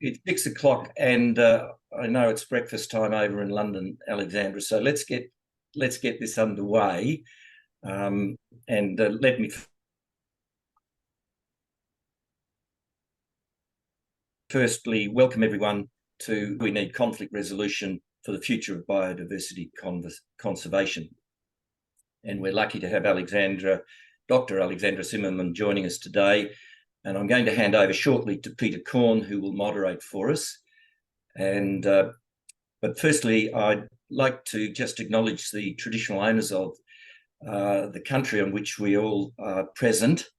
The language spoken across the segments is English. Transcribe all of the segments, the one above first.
it's 6 o'clock, and I know it's breakfast time over in London, Alexandra. So let's get this underway, and let me firstly welcome everyone to We Need Conflict Resolution for the Future of Biodiversity Conservation. And we're lucky to have Dr. Alexandra Zimmermann joining us today. And I'm going to hand over shortly to Peter Korn, who will moderate for us. And but firstly, I'd like to just acknowledge the traditional owners of the country on which we all are present.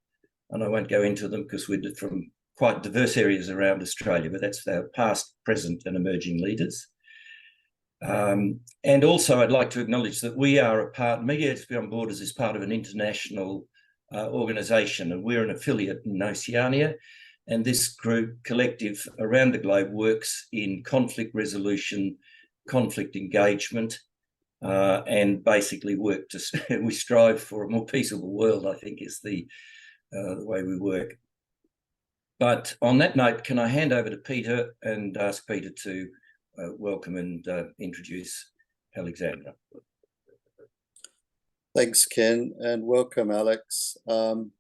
And I won't go into them because we're from quite diverse areas around Australia, but that's our past, present and emerging leaders. And also I'd like to acknowledge that we are a part, Mediation Beyond Borders is part of an international organisation, and we're an affiliate in Oceania. And this group collective around the globe works in conflict resolution, conflict engagement, and basically we strive for a more peaceable world, I think is the way we work. But on that note, can I hand over to Peter and ask Peter to welcome and introduce Alexandra. Thanks, Ken, and welcome, Alex. I'm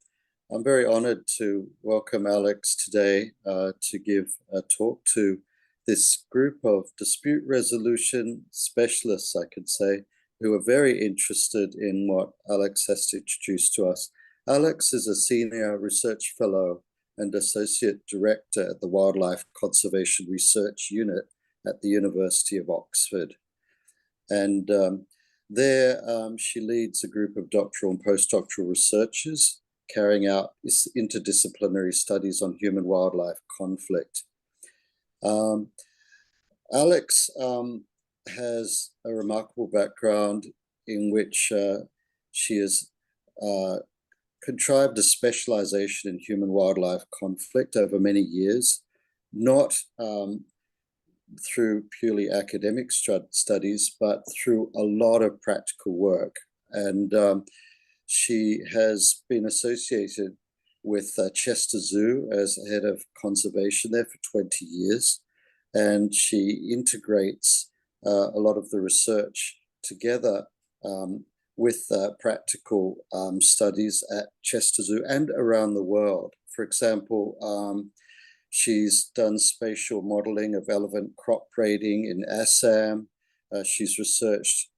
very honoured to welcome Alex today to give a talk to this group of dispute resolution specialists, I could say, who are very interested in what Alex has to introduce to us. Alex is a senior research fellow and associate director at the Wildlife Conservation Research Unit at the University of Oxford. And there she leads a group of doctoral and postdoctoral researchers carrying out interdisciplinary studies on human-wildlife conflict. Alex has a remarkable background in which she has contrived a specialization in human-wildlife conflict over many years, not through purely academic studies, but through a lot of practical work. And she has been associated with Chester Zoo as head of conservation there for 20 years. And she integrates a lot of the research together with practical studies at Chester Zoo and around the world. For example, she's done spatial modeling of elephant crop breeding in Assam. She's researched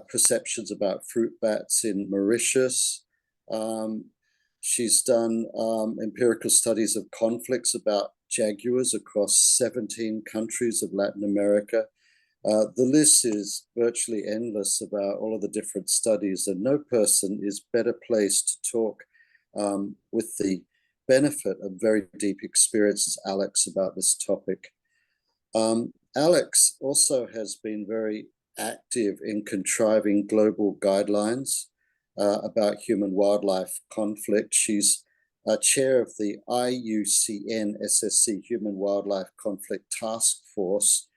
perceptions about fruit bats in Mauritius. She's done empirical studies of conflicts about jaguars across 17 countries of Latin America. The list is virtually endless about all of the different studies, and no person is better placed to talk with the benefit of very deep experience as Alex about this topic. Alex also has been very active in contriving global guidelines about human-wildlife conflict. She's chair of the IUCN SSC Human-Wildlife Conflict Task Force,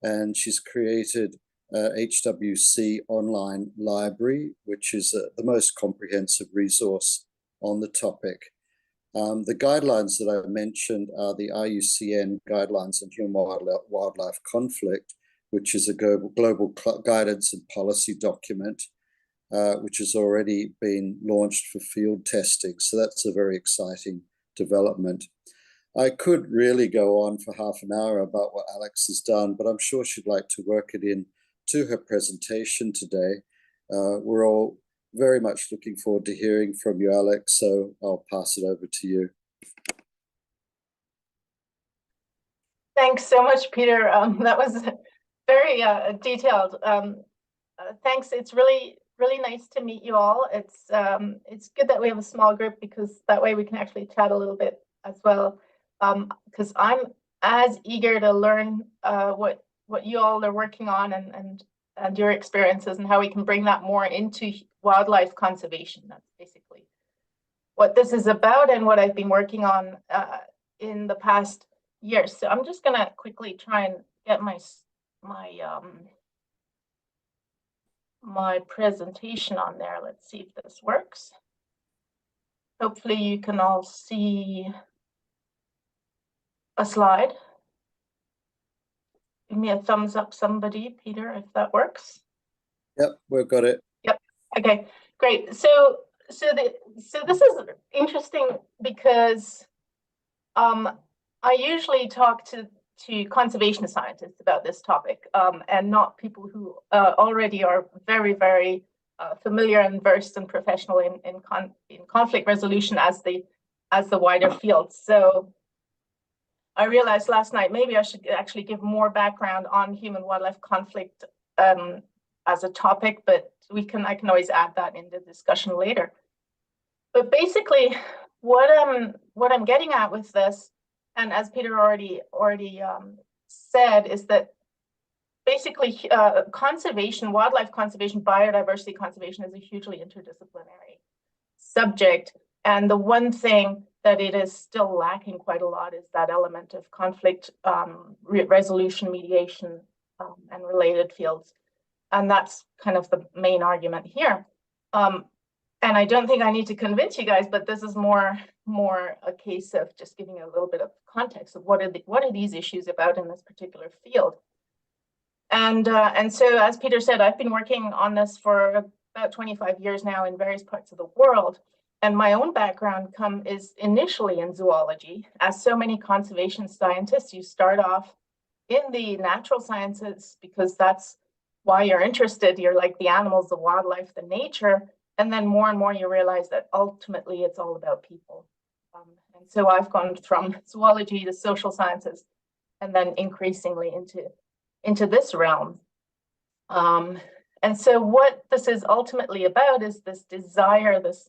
and she's created HWC Online Library, which is the most comprehensive resource on the topic. The guidelines that I mentioned are the IUCN Guidelines on Human-Wildlife Conflict, which is a global guidance and policy document, which has already been launched for field testing. So that's a very exciting development. I could really go on for half an hour about what Alex has done, but I'm sure she'd like to work it in to her presentation today. We're all very much looking forward to hearing from you, Alex, so I'll pass it over to you. Thanks so much, Peter. That was very detailed. Thanks. It's really nice to meet you all. It's good that we have a small group, because that way we can actually chat a little bit as well. Because I'm as eager to learn what you all are working on and your experiences and how we can bring that more into wildlife conservation. That's basically what this is about and what I've been working on in the past year. So I'm just gonna quickly try and get my presentation on there. Let's see if this works. Hopefully you can all see a slide. give me a thumbs up, somebody, Peter, if that works. Yep, we've got it. Yep. Okay, great. So this is interesting because I usually talk to conservation scientists about this topic, and not people who already are very, very familiar and versed and professional in conflict resolution as the wider field. So I realized last night maybe I should actually give more background on human-wildlife conflict as a topic, but I can always add that in the discussion later. But basically, what I'm getting at with this, and as Peter already said, is that basically conservation, wildlife conservation, biodiversity conservation is a hugely interdisciplinary subject. And the one thing that it is still lacking quite a lot is that element of conflict resolution, mediation, and related fields. And that's kind of the main argument here. And I don't think I need to convince you guys, but this is more a case of just giving a little bit of context of what are these issues about in this particular field. And so, as Peter said, I've been working on this for about 25 years now in various parts of the world. And my own background is initially in zoology. As so many conservation scientists, you start off in the natural sciences because that's why you're interested. You're like the animals, the wildlife, the nature. And then more and more you realize that ultimately it's all about people. And so I've gone from zoology to social sciences and then increasingly into this realm. And so what this is ultimately about is this desire, this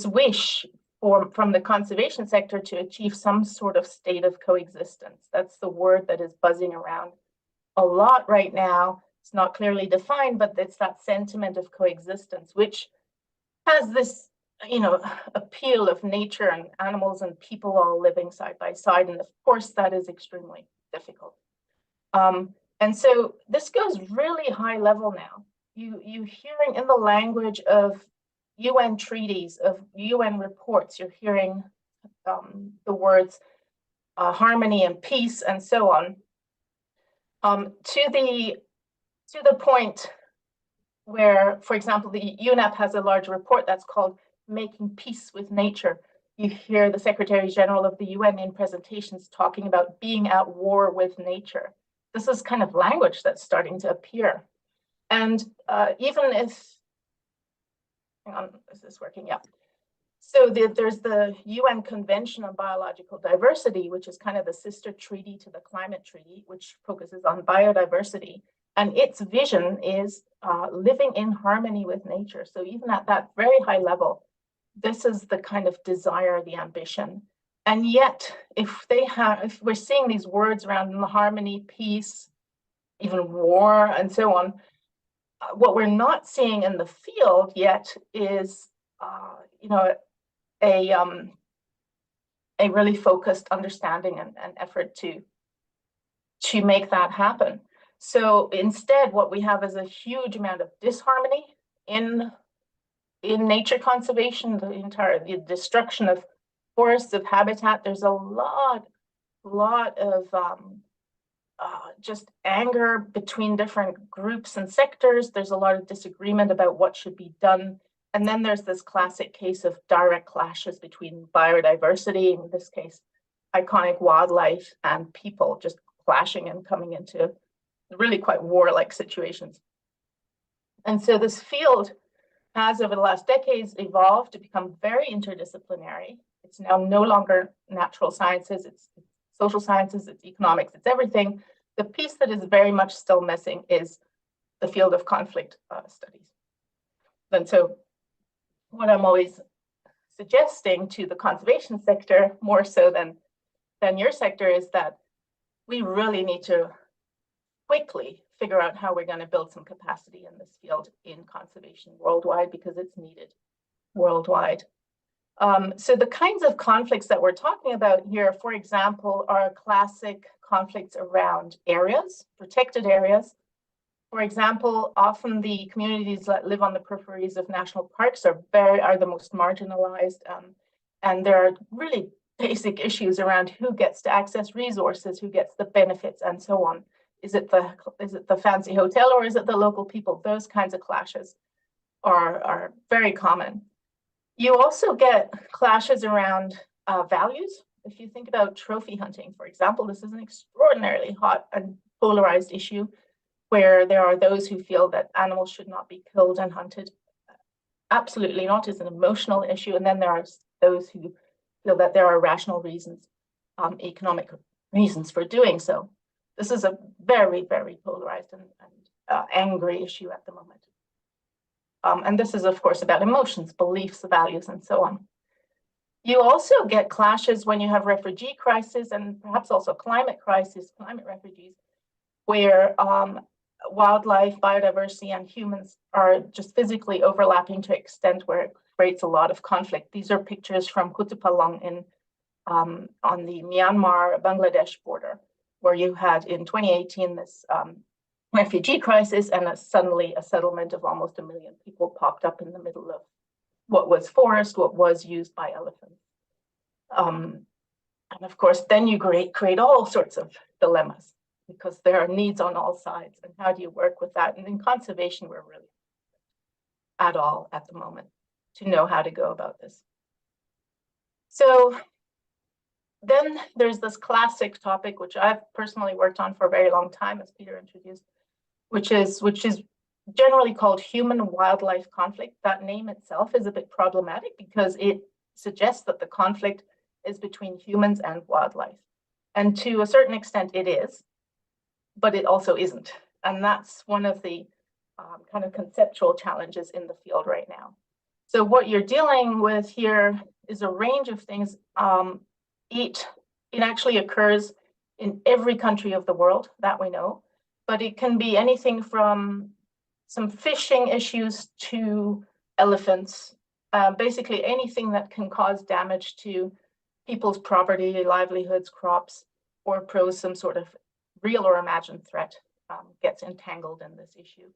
wish from the conservation sector to achieve some sort of state of coexistence. That's the word that is buzzing around a lot right now. It's not clearly defined, but it's that sentiment of coexistence, which has this, appeal of nature and animals and people all living side by side. And of course, that is extremely difficult. And so this goes really high level now. You hearing in the language of UN treaties, of UN reports, you're hearing the words harmony and peace and so on, to the point where, for example, the UNEP has a large report that's called Making Peace with Nature. You hear the Secretary General of the UN in presentations talking about being at war with nature. This is kind of language that's starting to appear. And even if, hang on, is this working? Yeah. So there's the UN Convention on Biological Diversity, which is kind of the sister treaty to the climate treaty, which focuses on biodiversity. And its vision is living in harmony with nature. So even at that very high level, this is the kind of desire, the ambition. And yet, if we're seeing these words around harmony, peace, even war, and so on, what we're not seeing in the field yet is, a really focused understanding and effort to make that happen. So instead, what we have is a huge amount of disharmony in nature conservation, the destruction of forests, of habitat. There's a lot of just anger between different groups and sectors. There's a lot of disagreement about what should be done. And then there's this classic case of direct clashes between biodiversity, in this case, iconic wildlife, and people just clashing and coming into really quite warlike situations. And so this field has, over the last decades, evolved to become very interdisciplinary. It's now no longer natural sciences, it's social sciences, it's economics, it's everything. The piece that is very much still missing is the field of conflict studies. And so what I'm always suggesting to the conservation sector, more so than your sector, is that we really need to quickly figure out how we're going to build some capacity in this field in conservation worldwide, because it's needed worldwide. So the kinds of conflicts that we're talking about here, for example, are classic conflicts around areas, protected areas. For example, often the communities that live on the peripheries of national parks are the most marginalized, and there are really basic issues around who gets to access resources, who gets the benefits, and so on. Is it the fancy hotel, or is it the local people? Those kinds of clashes are very common. You also get clashes around values. If you think about trophy hunting, for example, this is an extraordinarily hot and polarized issue where there are those who feel that animals should not be killed and hunted. Absolutely not. It's an emotional issue. And then there are those who feel that there are rational reasons, economic reasons for doing so. This is a very, very polarized and angry issue at the moment. And this is, of course, about emotions, beliefs, values, and so on. You also get clashes when you have refugee crisis and perhaps also climate crisis, climate refugees, where wildlife, biodiversity, and humans are just physically overlapping to an extent where it creates a lot of conflict. These are pictures from Kutupalong on the Myanmar-Bangladesh border, where you had in 2018 this refugee crisis, and suddenly a settlement of almost 1 million people popped up in the middle of what was forest, what was used by elephants. And of course, then you create all sorts of dilemmas because there are needs on all sides. And how do you work with that? And in conservation, we're really at all at the moment to know how to go about this. So then there's this classic topic, which I've personally worked on for a very long time, as Peter introduced, which is generally called human-wildlife conflict. That name itself is a bit problematic because it suggests that the conflict is between humans and wildlife. And to a certain extent it is, but it also isn't. And that's one of the kind of conceptual challenges in the field right now. So what you're dealing with here is a range of things. It actually occurs in every country of the world, that we know, but it can be anything from some fishing issues to elephants, basically anything that can cause damage to people's property, livelihoods, crops, or pose some sort of real or imagined threat gets entangled in this issue.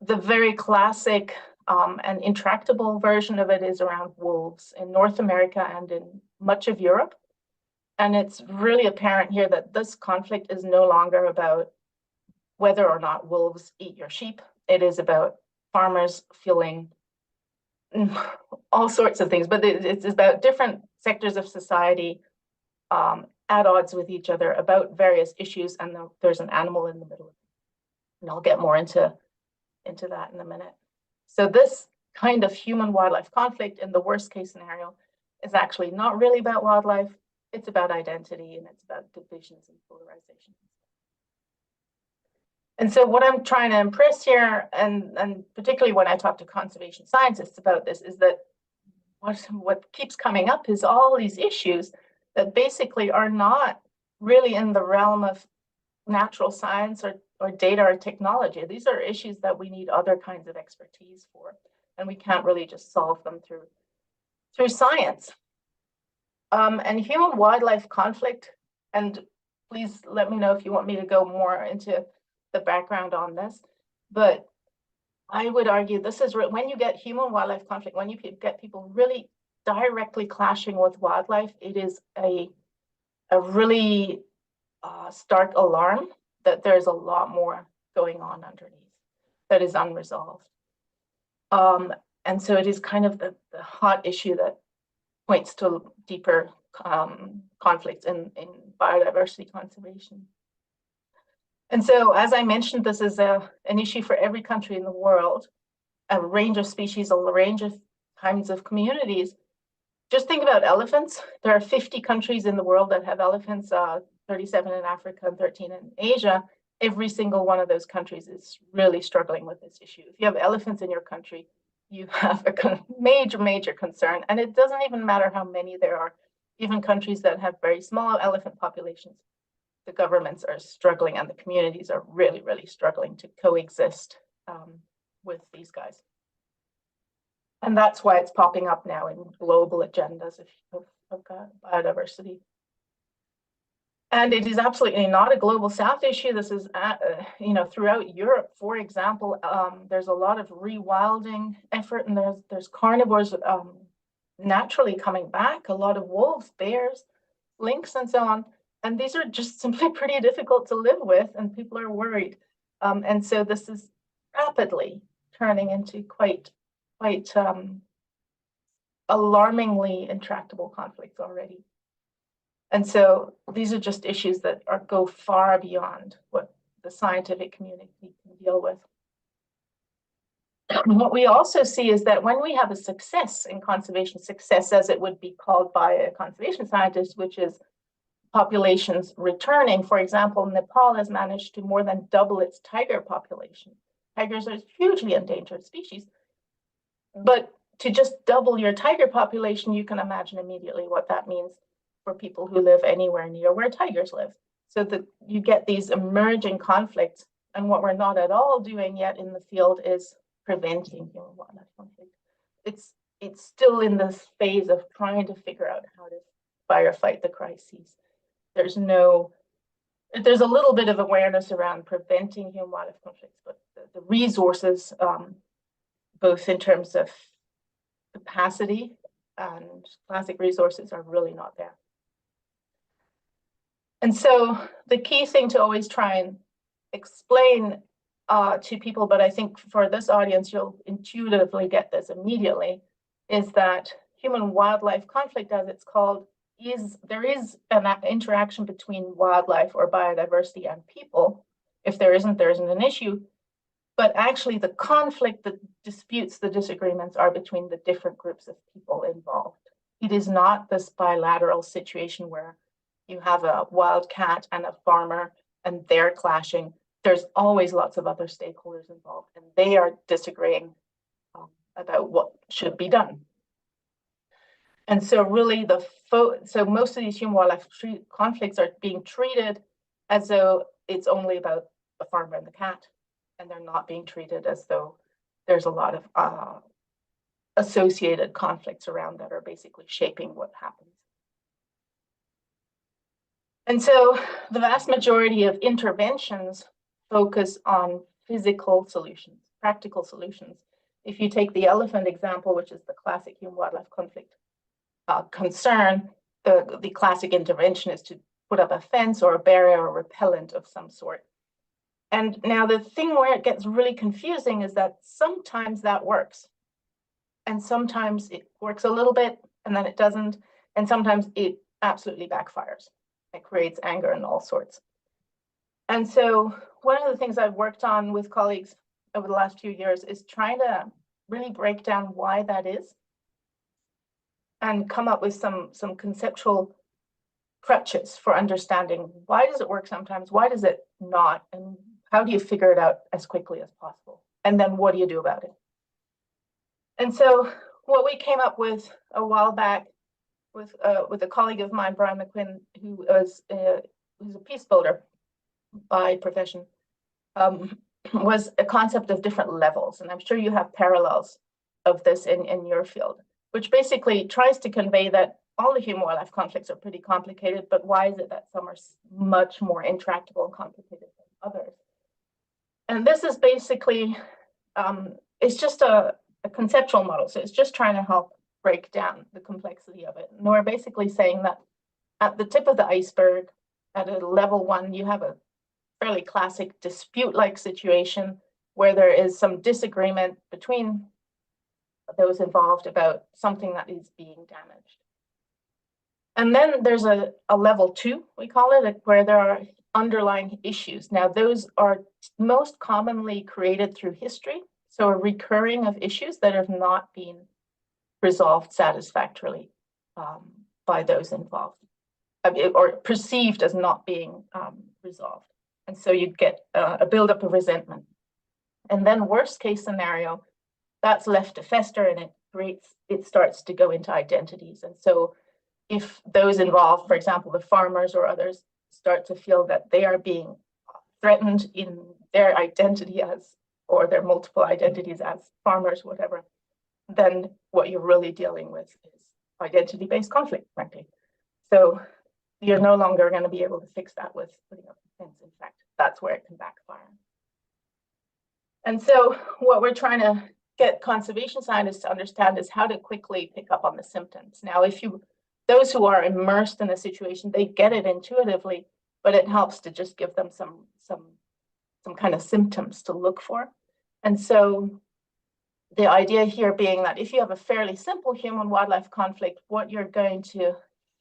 The very classic and intractable version of it is around wolves in North America and in much of Europe. And it's really apparent here that this conflict is no longer about whether or not wolves eat your sheep. It is about farmers feeling all sorts of things, but it's about different sectors of society at odds with each other about various issues, and there's an animal in the middle. And I'll get more into that in a minute. So this kind of human-wildlife conflict in the worst-case scenario is actually not really about wildlife. It's about identity, and it's about divisions and polarization. And so what I'm trying to impress here, and particularly when I talk to conservation scientists about this, is that what keeps coming up is all these issues that basically are not really in the realm of natural science or data or technology. These are issues that we need other kinds of expertise for, and we can't really just solve them through science. And human-wildlife conflict, and please let me know if you want me to go more into the background on this, but I would argue this is when you get human-wildlife conflict, when you get people really directly clashing with wildlife, it is a really stark alarm that there's a lot more going on underneath that is unresolved. And so it is kind of the hot issue that points to deeper conflicts in biodiversity conservation. And so, as I mentioned, this is an issue for every country in the world, a range of species, a range of kinds of communities. Just think about elephants. There are 50 countries in the world that have elephants, 37 in Africa and 13 in Asia. Every single one of those countries is really struggling with this issue. If you have elephants in your country, you have a major concern. And it doesn't even matter how many there are. Even countries that have very small elephant populations, the governments are struggling and the communities are really struggling to coexist with these guys. And that's why it's popping up now in global agendas of biodiversity. And it is absolutely not a global South issue. This is, throughout Europe, for example, there's a lot of rewilding effort, and there's carnivores naturally coming back, a lot of wolves, bears, lynx, and so on. And these are just simply pretty difficult to live with, and people are worried. And so this is rapidly turning into quite alarmingly intractable conflicts already. And so these are just issues that go far beyond what the scientific community can deal with. What we also see is that when we have a success in conservation, success as it would be called by a conservation scientist, which is populations returning. For example, Nepal has managed to more than double its tiger population. Tigers are a hugely endangered species. But to just double your tiger population, you can imagine immediately what that means for people who live anywhere near where tigers live. So that you get these emerging conflicts. And what we're not at all doing yet in the field is preventing human wildlife conflict. It's still in this phase of trying to figure out how to firefight the crises. There's a little bit of awareness around preventing human wildlife conflicts, but the resources, both in terms of capacity and classic resources, are really not there. And so the key thing to always try and explain to people, but I think for this audience, you'll intuitively get this immediately, is that human wildlife conflict, as it's called, there is an interaction between wildlife or biodiversity and people. If there isn't an issue. But actually the conflict, the disputes, the disagreements are between the different groups of people involved. It is not this bilateral situation where you have a wild cat and a farmer and they're clashing. There's always lots of other stakeholders involved, and they are disagreeing about what should be done. And so really so most of these human wildlife conflicts are being treated as though it's only about the farmer and the cat, and they're not being treated as though there's a lot of associated conflicts around that are basically shaping what happens. And so the vast majority of interventions focus on physical solutions, practical solutions. If you take the elephant example, which is the classic human wildlife conflict concern, the classic intervention is to put up a fence or a barrier or repellent of some sort. And now the thing where it gets really confusing is that sometimes that works. And sometimes it works a little bit and then it doesn't. And sometimes it absolutely backfires. It creates anger and all sorts. And so one of the things I've worked on with colleagues over the last few years is trying to really break down why that is and come up with some conceptual crutches for understanding why does it work sometimes, why does it not, and how do you figure it out as quickly as possible? And then what do you do about it? And so what we came up with a while back with a colleague of mine, Brian McQuinn, who's a peace builder by profession, was a concept of different levels. And I'm sure you have parallels of this in your field, which basically tries to convey that all the human wildlife conflicts are pretty complicated, but why is it that some are much more intractable and complicated than others? And this is basically, it's just a conceptual model. So it's just trying to help break down the complexity of it. And we're basically saying that at the tip of the iceberg, at a level 1, you have a fairly classic dispute-like situation where there is some disagreement between those involved about something that is being damaged. And then there's a level 2, we call it, where there are underlying issues. Now, those are most commonly created through history, so a recurring of issues that have not been resolved satisfactorily by those involved, or perceived as not being resolved. And so you get a buildup of resentment. And then worst case scenario, that's left to fester and it starts to go into identities. And so if those involved, for example, the farmers or others, start to feel that they are being threatened in their identity as, or their multiple identities as farmers, whatever, then what you're really dealing with is identity-based conflict, frankly. So you're no longer going to be able to fix that with putting up a fence. In fact, that's where it can backfire. And so what we're trying to get conservation scientists to understand is how to quickly pick up on the symptoms. Now, if you those who are immersed in a situation, they get it intuitively, but it helps to just give them some kind of symptoms to look for. And so the idea here being that if you have a fairly simple human-wildlife conflict, what you're going to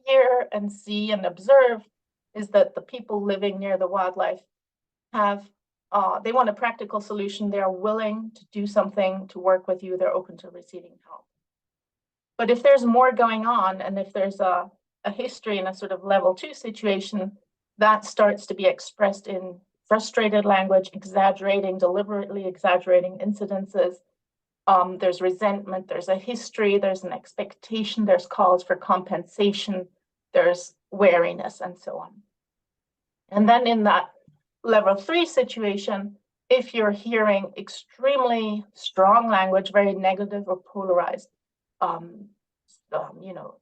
hear and see and observe is that the people living near the wildlife have, they want a practical solution. They're willing to do something to work with you. They're open to receiving help. But if there's more going on, and if there's a history in a sort of level 2 situation, that starts to be expressed in frustrated language, deliberately exaggerating incidences. There's resentment, there's a history, there's an expectation, there's calls for compensation, there's wariness, and so on. And then in that level 3 situation, if you're hearing extremely strong language, very negative or polarized, you know,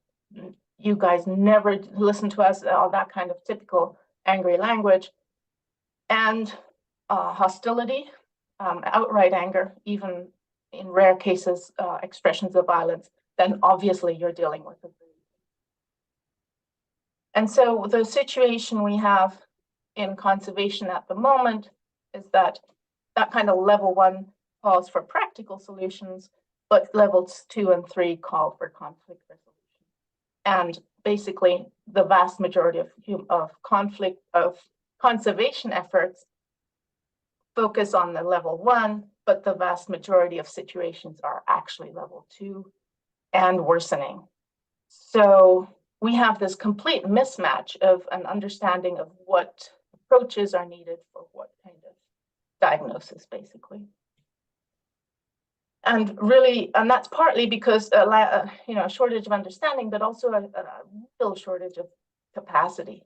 you guys never listen to us, all that kind of typical angry language, and hostility, outright anger, even in rare cases, expressions of violence, then obviously you're dealing with it. And so the situation we have in conservation at the moment is that kind of level 1 calls for practical solutions, but levels 2 and 3 call for conflict resolution. And basically, the vast majority of conservation efforts focus on the level 1, but the vast majority of situations are actually level 2 and worsening. So we have this complete mismatch of an understanding of what approaches are needed for what kind of diagnosis, basically. And really, and that's partly because you know, a shortage of understanding, but also a real shortage of capacity.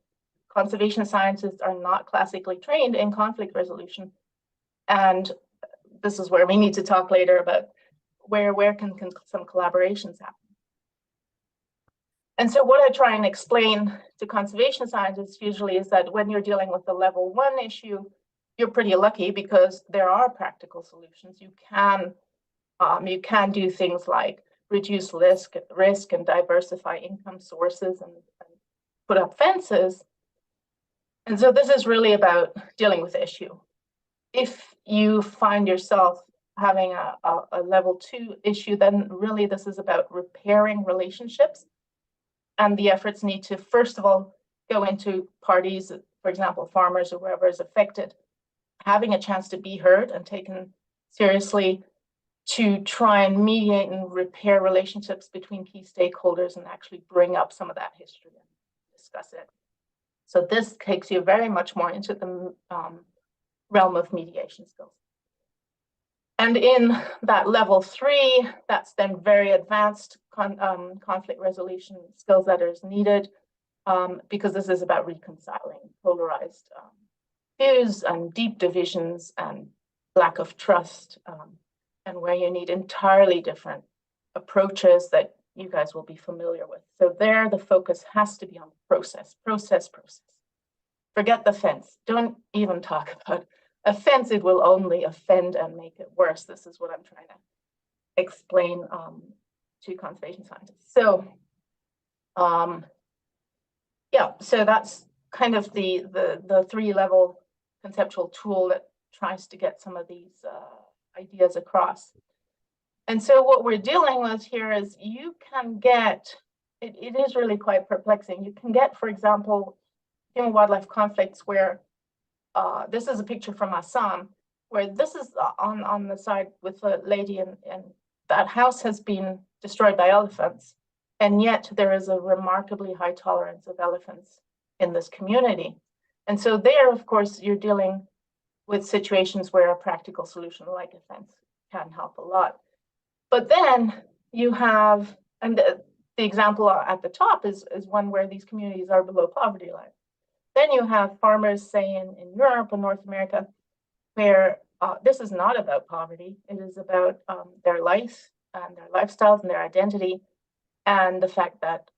Conservation scientists are not classically trained in conflict resolution, and this is where we need to talk later about where can some collaborations happen. And so what I try and explain to conservation scientists usually is that when you're dealing with the level 1 issue, you're pretty lucky because there are practical solutions. You can do things like reduce risk and diversify income sources and put up fences. And so this is really about dealing with the issue. If you find yourself having a level 2 issue, then really this is about repairing relationships. And the efforts need to, first of all, go into parties, for example, farmers or whoever is affected, having a chance to be heard and taken seriously, to try and mediate and repair relationships between key stakeholders and actually bring up some of that history and discuss it. So this takes you very much more into the realm of mediation skills. And in that level 3, that's then very advanced conflict resolution skills that is needed, because this is about reconciling polarized views and deep divisions and lack of trust, and where you need entirely different approaches that you guys will be familiar with. So there, the focus has to be on process. Forget the fence. Don't even talk about a fence. It will only offend and make it worse. This is what I'm trying to explain to conservation scientists. So, yeah, so that's kind of the 3-level conceptual tool that tries to get some of these ideas across. And so what we're dealing with here is you can get, it is really quite perplexing. You can get, for example, human-wildlife conflicts where, this is a picture from Assam, where this is on the side with a lady, and that house has been destroyed by elephants. And yet there is a remarkably high tolerance of elephants in this community. And so there, of course, you're dealing with situations where a practical solution like a fence can help a lot. But then you have, and the example at the top is one where these communities are below poverty line. Then you have farmers, say in Europe and North America, where this is not about poverty. It is about their life and their lifestyles and their identity, and the fact that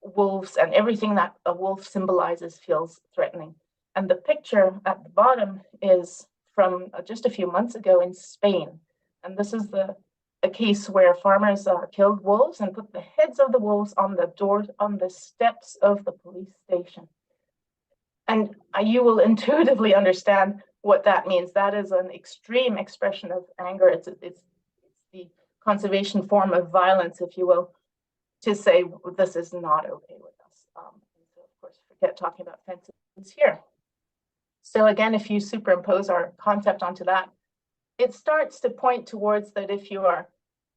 wolves and everything that a wolf symbolizes feels threatening. And the picture at the bottom is from just a few months ago in Spain. And this is a case where farmers killed wolves and put the heads of the wolves on the steps of the police station. And you will intuitively understand what that means. That is an extreme expression of anger. It's the conservation form of violence, if you will, to say this is not okay with us. And so of course, forget talking about fences here. So again, if you superimpose our concept onto that, it starts to point towards that if you are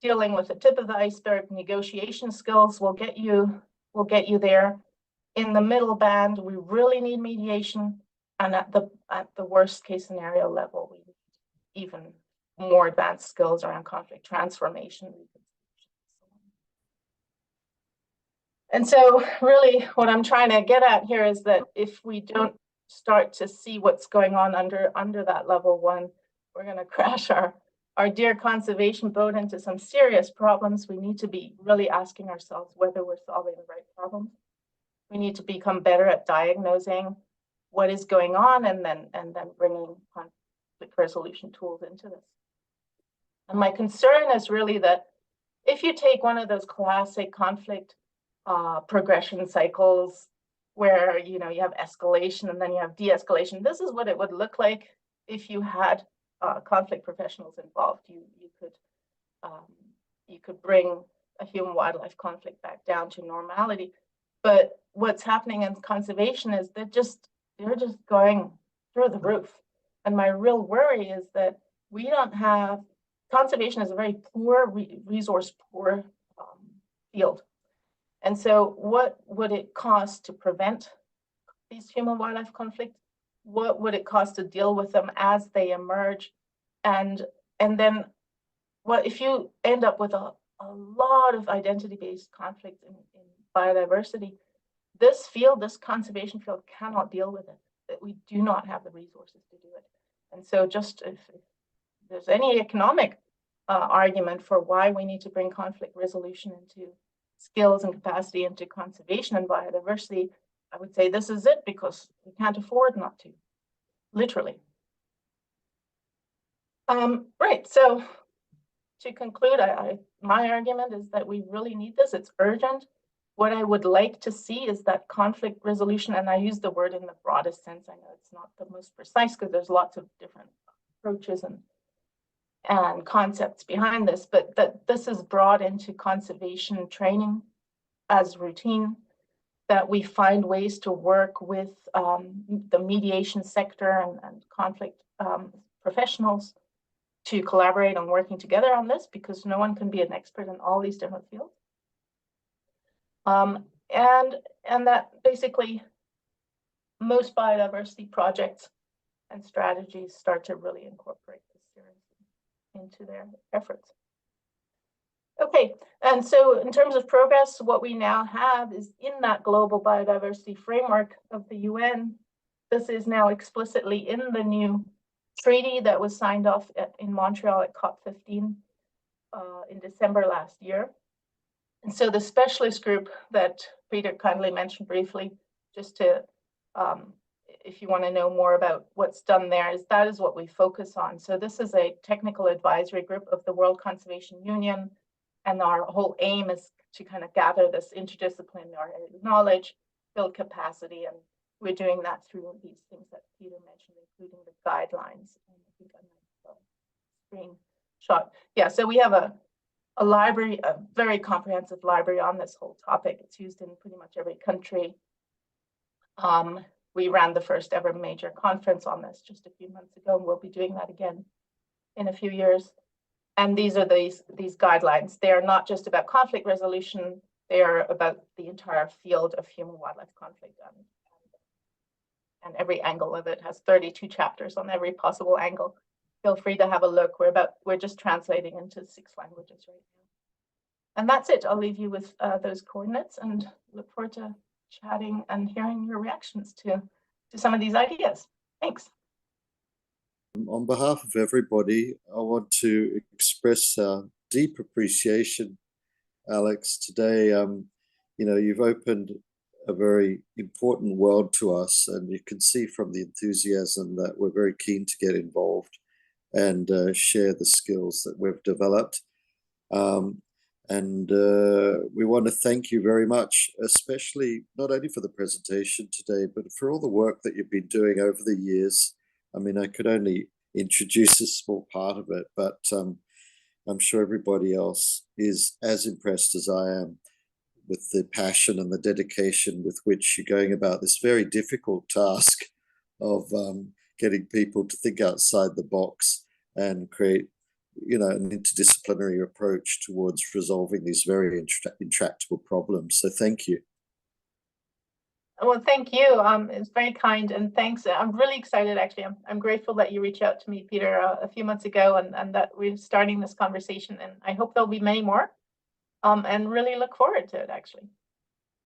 dealing with the tip of the iceberg, negotiation skills will get you there. In the middle band, we really need mediation, and at the worst case scenario level, we need even more advanced skills around conflict transformation. And so really what I'm trying to get at here is that if we don't start to see what's going on under that level one, we're going to crash our dear conservation boat into some serious problems. We need to be really asking ourselves whether we're solving the right problems. We need to become better at diagnosing what is going on and then bringing conflict resolution tools into this. And my concern is really that if you take one of those classic conflict progression cycles where you have escalation and then you have de-escalation, this is what it would look like if you had conflict professionals involved. You could bring a human-wildlife conflict back down to normality. But what's happening in conservation is they're just going through the roof. And my real worry is that we don't have, conservation is a very poor, resource poor field. And so what would it cost to prevent these human-wildlife conflicts? What would it cost to deal with them as they emerge? And then what if you end up with a lot of identity-based conflict in biodiversity? This field, this conservation field, cannot deal with it. That we do not have the resources to do it. And so just if there's any economic argument for why we need to bring conflict resolution into skills and capacity into conservation and biodiversity, I would say this is it, because we can't afford not to, literally. Right, so to conclude, my argument is that we really need this. It's urgent. What I would like to see is that conflict resolution, and I use the word in the broadest sense. I know it's not the most precise because there's lots of different approaches and concepts behind this, but that this is brought into conservation training as routine, that we find ways to work with the mediation sector and conflict professionals to collaborate on working together on this, because no one can be an expert in all these different fields. And that basically most biodiversity projects and strategies start to really incorporate this seriously into their efforts. Okay, and so in terms of progress, what we now have is in that global biodiversity framework of the UN, this is now explicitly in the new treaty that was signed off in Montreal at COP15 in December last year. And so the specialist group that Peter kindly mentioned briefly, just to, if you want to know more about what's done there, that is what we focus on. So this is a technical advisory group of the World Conservation Union, and our whole aim is to kind of gather this interdisciplinary knowledge, build capacity, and we're doing that through these things that Peter mentioned, including the guidelines. And I think I'm going to screenshot. Yeah, so we have a library, a very comprehensive library on this whole topic. It's used in pretty much every country. We ran the first ever major conference on this just a few months ago, and we'll be doing that again in a few years. And these are these guidelines. They are not just about conflict resolution, they are about the entire field of human-wildlife conflict. And every angle of it has 32 chapters on every possible angle. Feel free to have a look. We're just translating into 6 languages right now. And that's it. I'll leave you with those coordinates and look forward to chatting and hearing your reactions to some of these ideas. Thanks. On behalf of everybody, I want to express our deep appreciation, Alex. Today, you've opened a very important world to us, and you can see from the enthusiasm that we're very keen to get involved and share the skills that we've developed. And we want to thank you very much, especially not only for the presentation today, but for all the work that you've been doing over the years. I mean, I could only introduce a small part of it, but I'm sure everybody else is as impressed as I am with the passion and the dedication with which you're going about this very difficult task of getting people to think outside the box and create, an interdisciplinary approach towards resolving these very intractable problems. So thank you. Well, thank you. It's very kind, and thanks. I'm really excited, actually. I'm grateful that you reached out to me, Peter, a few months ago, and that we're starting this conversation. And I hope there'll be many more. And really look forward to it, actually.